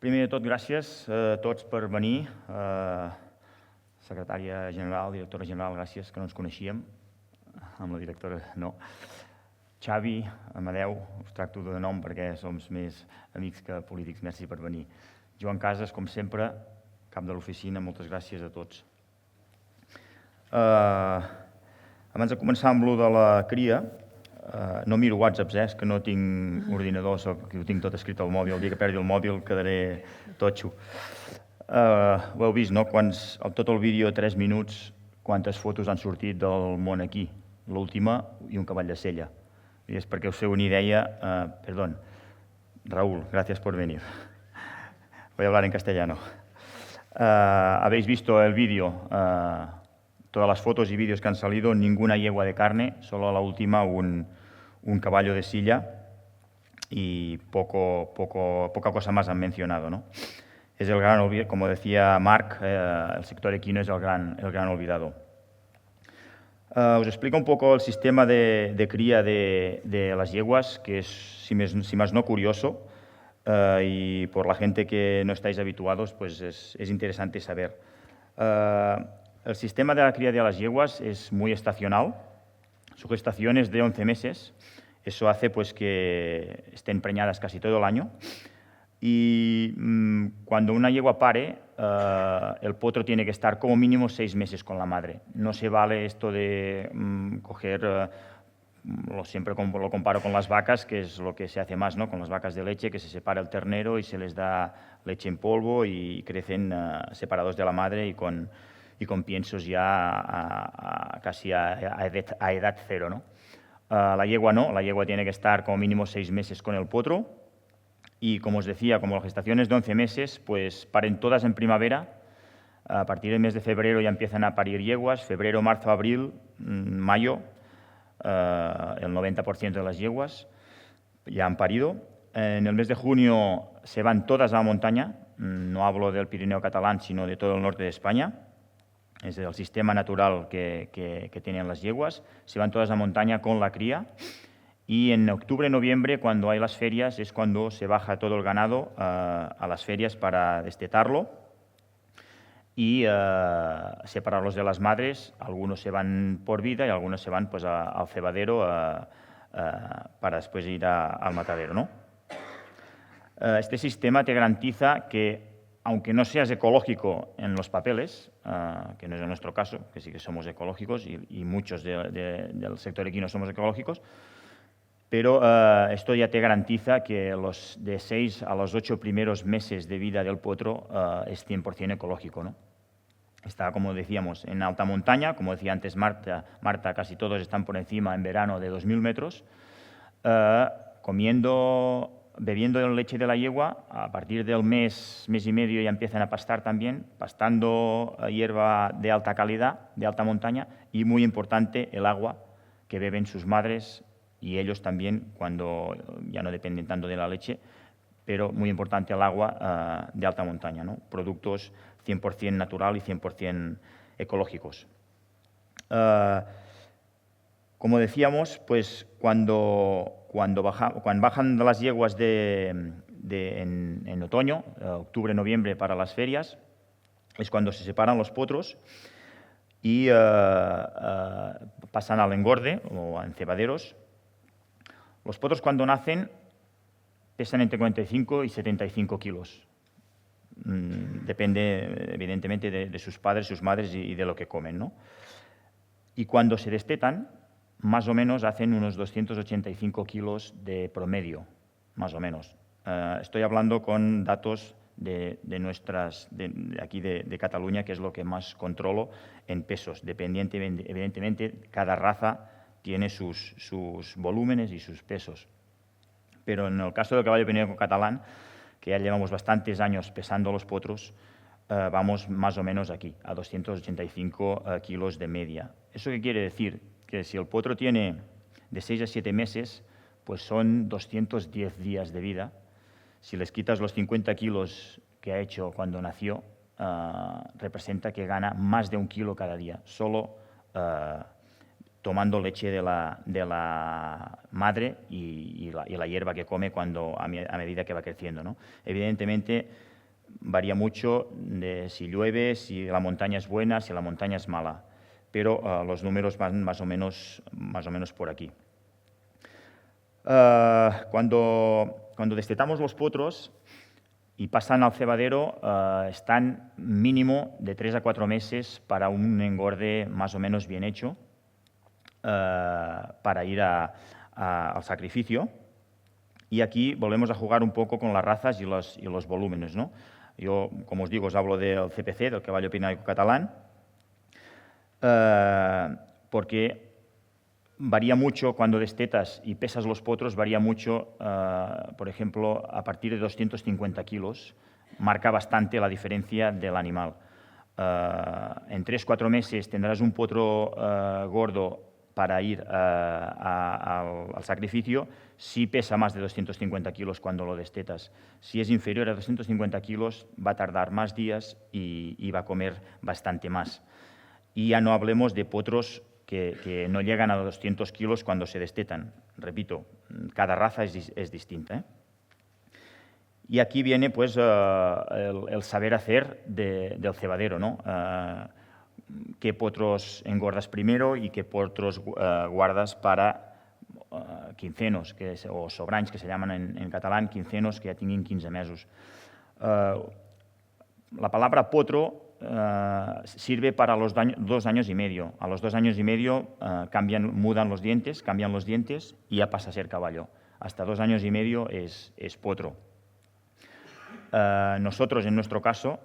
Primer de tot, gràcies a tots per venir. Secretària general, directora general, gràcies, que no ens coneixíem. Amb la directora no. Xavi, Amadeu, us tracto de nom perquè som més amics que polítics. Merci per venir. Joan Casas, com sempre, cap de l'oficina, moltes gràcies a tots. Abans de començar amb lo de la cria, no miro whatsapps, és que no tinc ordinador, ho tinc tot escrit al mòbil. El dia que perdi el mòbil quedaré totxo. Ho heu vist, no? Tot el vídeo, 3 minuts, quantes fotos han sortit del món aquí. L'última i un cavall de sella. I és perquè us feu una idea. Perdón, Raúl, gracias por venir. Voy a hablar en castellano. Habéis visto el vídeo. Todas las fotos y vídeos que han salido, ninguna yegua de carne, solo la última un caballo de silla y poca cosa más han mencionado, ¿no? Es el gran olvidado, como decía Marc, el sector equino es el gran olvidado. Os explico un poco el sistema de cría de las yeguas, que es, si más no, curioso, y por la gente que no estáis habituados, pues es interesante saber. El sistema de la cría de las yeguas es muy estacional. Su gestación es de 11 meses. Eso hace pues, que estén preñadas casi todo el año. Y cuando una yegua pare, el potro tiene que estar como mínimo 6 meses con la madre. No se vale esto de coger, siempre lo comparo con las vacas, que es lo que se hace más, ¿no? Con las vacas de leche, que se separa el ternero y se les da leche en polvo y crecen separados de la madre y con piensos ya casi a edad cero, ¿no? La yegua no, la yegua tiene que estar como mínimo 6 meses con el potro y, como os decía, como la gestación es de 11 meses, pues paren todas en primavera. A partir del mes de febrero ya empiezan a parir yeguas, febrero, marzo, abril, mayo, el 90% de las yeguas ya han parido. En el mes de junio se van todas a la montaña, no hablo del Pirineo catalán, sino de todo el norte de España. Es el sistema natural que tienen las yeguas. Se van todas a montaña con la cría y en octubre, noviembre, cuando hay las ferias, es cuando se baja todo el ganado a las ferias para destetarlo y separarlos de las madres. Algunos se van por vida y algunos se van pues, al cebadero para después ir al matadero, ¿no? Este sistema te garantiza que, aunque no seas ecológico en los papeles, que no es nuestro caso, que sí que somos ecológicos y muchos del sector equino somos ecológicos, pero esto ya te garantiza que de 6 a los 8 primeros meses de vida del potro es 100% ecológico, ¿no? Está, como decíamos, en alta montaña, como decía antes Marta, casi todos están por encima en verano de 2.000 metros, bebiendo la leche de la yegua. A partir del mes y medio ya empiezan a pastar también, pastando hierba de alta calidad, de alta montaña, y muy importante el agua que beben sus madres y ellos también cuando ya no dependen tanto de la leche, pero muy importante el agua de alta montaña, ¿no? Productos 100% natural y 100% ecológicos. Como decíamos, pues cuando bajan las yeguas en otoño, octubre, noviembre para las ferias, es cuando se separan los potros y pasan al engorde o a encebaderos. Los potros cuando nacen pesan entre 45 y 75 kilos. Depende, evidentemente, de sus padres, sus madres y de lo que comen, ¿no? Y cuando se destetan, más o menos hacen unos 285 kilos de promedio, más o menos. Estoy hablando con datos de aquí de Cataluña, que es lo que más controlo en pesos. Evidentemente, cada raza tiene sus volúmenes y sus pesos. Pero en el caso del caballo pirineo catalán, que ya llevamos bastantes años pesando los potros, vamos más o menos aquí, a 285 kilos de media. ¿Eso qué quiere decir? Que si el potro tiene de 6 a 7 meses, pues son 210 días de vida. Si les quitas los 50 kilos que ha hecho cuando nació, representa que gana más de 1 kilo cada día, solo tomando leche de la madre y la hierba que come a medida que va creciendo, ¿no? Evidentemente, varía mucho de si llueve, si la montaña es buena, si la montaña es mala, pero los números van más o menos por aquí. Cuando destetamos los potros y pasan al cebadero, están mínimo de 3 a 4 meses para un engorde más o menos bien hecho, para ir al sacrificio. Y aquí volvemos a jugar un poco con las razas y los volúmenes, ¿no? Yo, como os digo, os hablo del CPC, del caballo pináico catalán, porque varía mucho cuando destetas y pesas los potros, varía mucho, por ejemplo, a partir de 250 kilos, marca bastante la diferencia del animal. En 3-4 meses tendrás un potro gordo para ir al sacrificio si pesa más de 250 kilos cuando lo destetas. Si es inferior a 250 kilos va a tardar más días y va a comer bastante más. Y ya no hablemos de potros que no llegan a 200 kilos cuando se destetan. Repito, cada raza es distinta, ¿eh? Y aquí viene pues, el saber hacer del cebadero, ¿no? Qué potros engordas primero y qué potros guardas para quincenos, o sobranys, que se llaman en catalán, quincenos que ya tinguin 15 mesos. La palabra potro sirve para los 2 años y medio. A los 2 años y medio mudan los dientes, cambian los dientes y ya pasa a ser caballo. Hasta 2 años y medio es potro. Nosotros, en nuestro caso,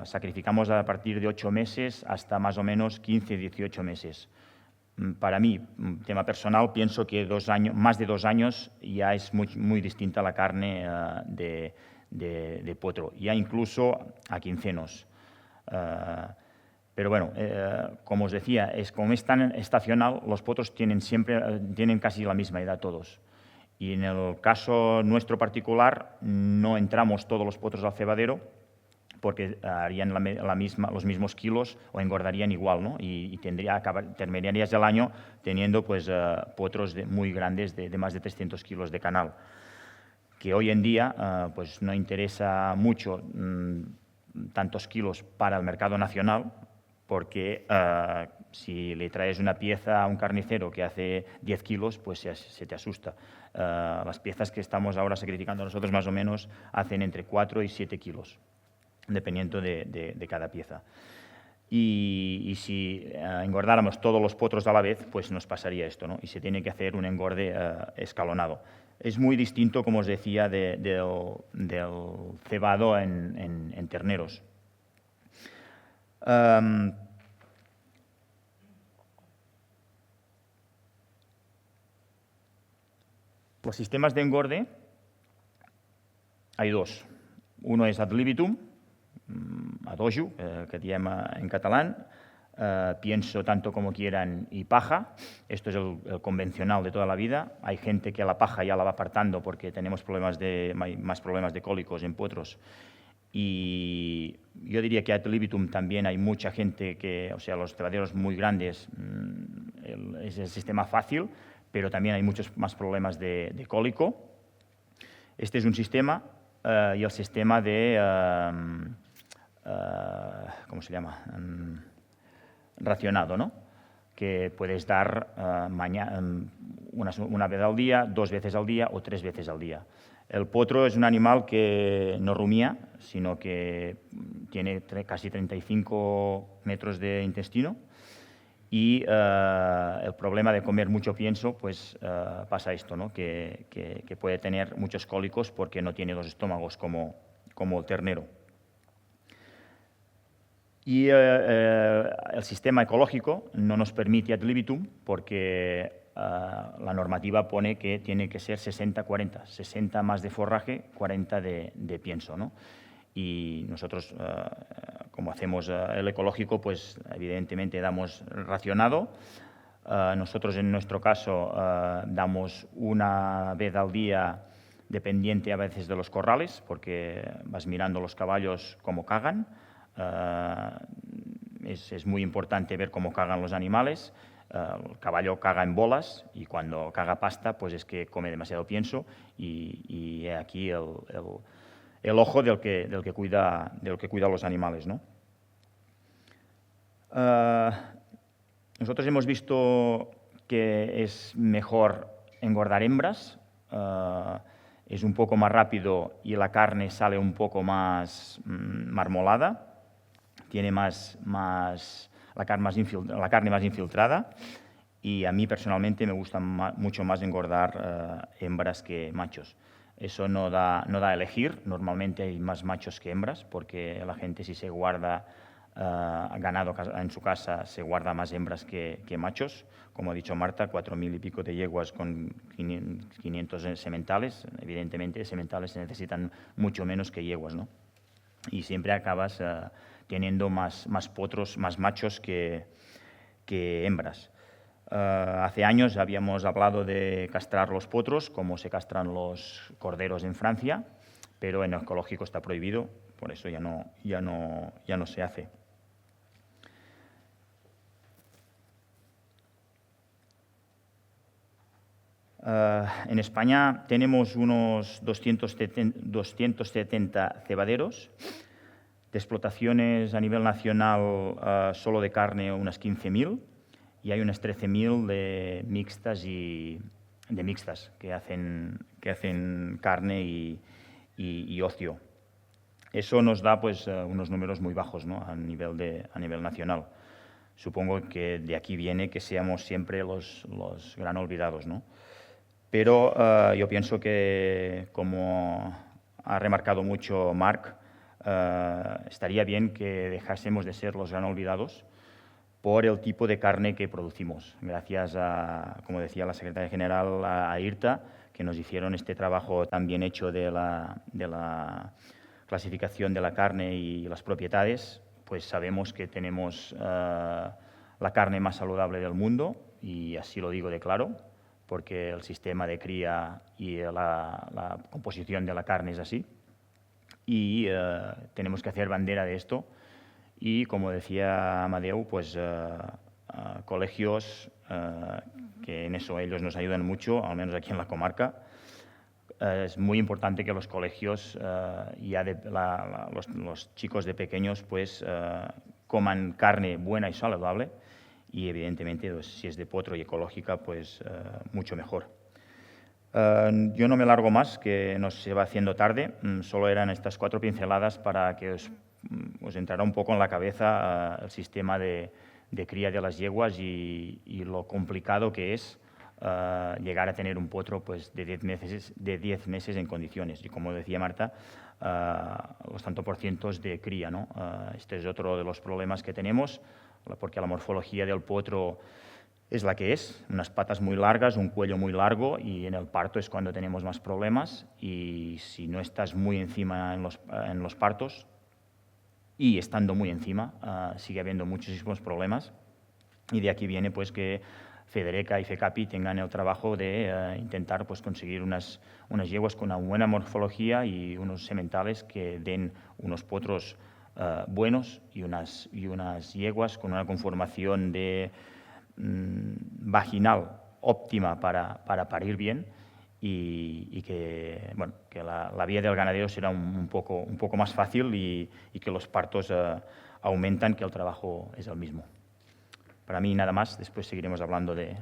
sacrificamos a partir de 8 meses hasta más o menos 15-18 meses. Para mí, tema personal, pienso que más de 2 años ya es muy distinta la carne de potro, ya incluso a quincenos. Pero bueno, como os decía, como es tan estacional, los potros tienen casi la misma edad todos. Y en el caso nuestro particular, no entramos todos los potros al cebadero porque harían los mismos kilos o engordarían igual, ¿no? Y terminarías el año teniendo pues, potros muy grandes de más de 300 kilos de canal, que hoy en día pues no interesa mucho tantos kilos para el mercado nacional, porque si le traes una pieza a un carnicero que hace 10 kilos, pues se te asusta. Las piezas que estamos ahora sacrificando nosotros más o menos hacen entre 4 y 7 kilos, dependiendo de cada pieza. Y si engordáramos todos los potros a la vez, pues nos pasaría esto, ¿no? Y se tiene que hacer un engorde escalonado. Es muy distinto, como os decía, del cebado en terneros. Los sistemas de engorde hay dos. Uno es ad libitum, adojo, que diem en catalán, pienso tanto como quieran y paja. Esto es el convencional de toda la vida. Hay gente que la paja ya la va apartando porque tenemos más problemas de cólicos en potros. Y yo diría que ad libitum también hay mucha gente o sea, los cebaderos muy grandes, es el sistema fácil, pero también hay muchos más problemas de cólico. Este es un sistema y el sistema ¿cómo se llama? Racionado, ¿no? Que puedes dar una vez al día, 2 veces al día o 3 veces al día. El potro es un animal que no rumía, sino que tiene casi 35 metros de intestino. Y el problema de comer mucho pienso, pues pasa esto, ¿no? Que puede tener muchos cólicos porque no tiene 2 estómagos como el ternero. Y el sistema ecológico no nos permite ad libitum porque la normativa pone que tiene que ser 60-40, 60 más de forraje, 40 de pienso, ¿no? Y nosotros, como hacemos el ecológico, pues evidentemente damos racionado. Nosotros en nuestro caso damos una vez al día, dependiente a veces de los corrales, porque vas mirando los caballos cómo cagan. Es muy importante ver cómo cagan los animales. El caballo caga en bolas y cuando caga pasta pues es que come demasiado pienso y aquí el ojo del que cuida los animales, ¿no? Nosotros hemos visto que es mejor engordar hembras, es un poco más rápido y la carne sale un poco más marmolada, tiene la carne más infiltrada, y a mí personalmente me gusta mucho más engordar hembras que machos. Eso no da a elegir, normalmente hay más machos que hembras, porque la gente, si se guarda ganado en su casa, se guarda más hembras que machos. Como ha dicho Marta, 4.000 y pico de yeguas con 500 sementales. Evidentemente, sementales se necesitan mucho menos que yeguas, ¿no? Y siempre acabas teniendo más potros, más machos que hembras. Hace años habíamos hablado de castrar los potros, como se castran los corderos en Francia, pero en ecológico está prohibido, por eso ya no se hace. En España tenemos unos 270 cebaderos, de explotaciones a nivel nacional solo de carne unas 15.000, y hay unas 13.000 de mixtas que hacen carne y ocio. Eso nos da pues unos números muy bajos, ¿no? a nivel nacional. Supongo que de aquí viene que seamos siempre los gran olvidados, ¿no? Pero yo pienso que, como ha remarcado mucho Marc, estaría bien que dejásemos de ser los gran olvidados por el tipo de carne que producimos. Gracias a, como decía la secretaria general, a IRTA, que nos hicieron este trabajo tan bien hecho de la clasificación de la carne y las propiedades, pues sabemos que tenemos la carne más saludable del mundo, y así lo digo de claro, porque el sistema de cría y la composición de la carne es así, y tenemos que hacer bandera de esto. Y, como decía Amadeu, pues colegios, que en eso ellos nos ayudan mucho, al menos aquí en la comarca. Es muy importante que los colegios, los chicos de pequeños, pues coman carne buena y saludable, y evidentemente pues, si es de potro y ecológica, pues mucho mejor. Yo no me largo más, que nos se va haciendo tarde. Solo eran estas 4 pinceladas para que os entrará un poco en la cabeza el sistema de cría de las yeguas y lo complicado que es llegar a tener un potro pues, de 10 meses en condiciones. Y, como decía Marta, los tantos % de cría, ¿no? Este es otro de los problemas que tenemos, porque la morfología del potro es la que es, unas patas muy largas, un cuello muy largo, y en el parto es cuando tenemos más problemas. Y si no estás muy encima en los partos, y estando muy encima, sigue habiendo muchísimos problemas. Y de aquí viene pues que Federaca y FECAPI tengan el trabajo de intentar pues, conseguir unas yeguas con una buena morfología y unos sementales que den unos potros buenos, y unas yeguas con una conformación vaginal óptima para parir bien, y que, bueno, que la vida del ganadero será un poco más fácil, y que los partos aumentan, que el trabajo es el mismo. Para mí nada más, después seguiremos hablando de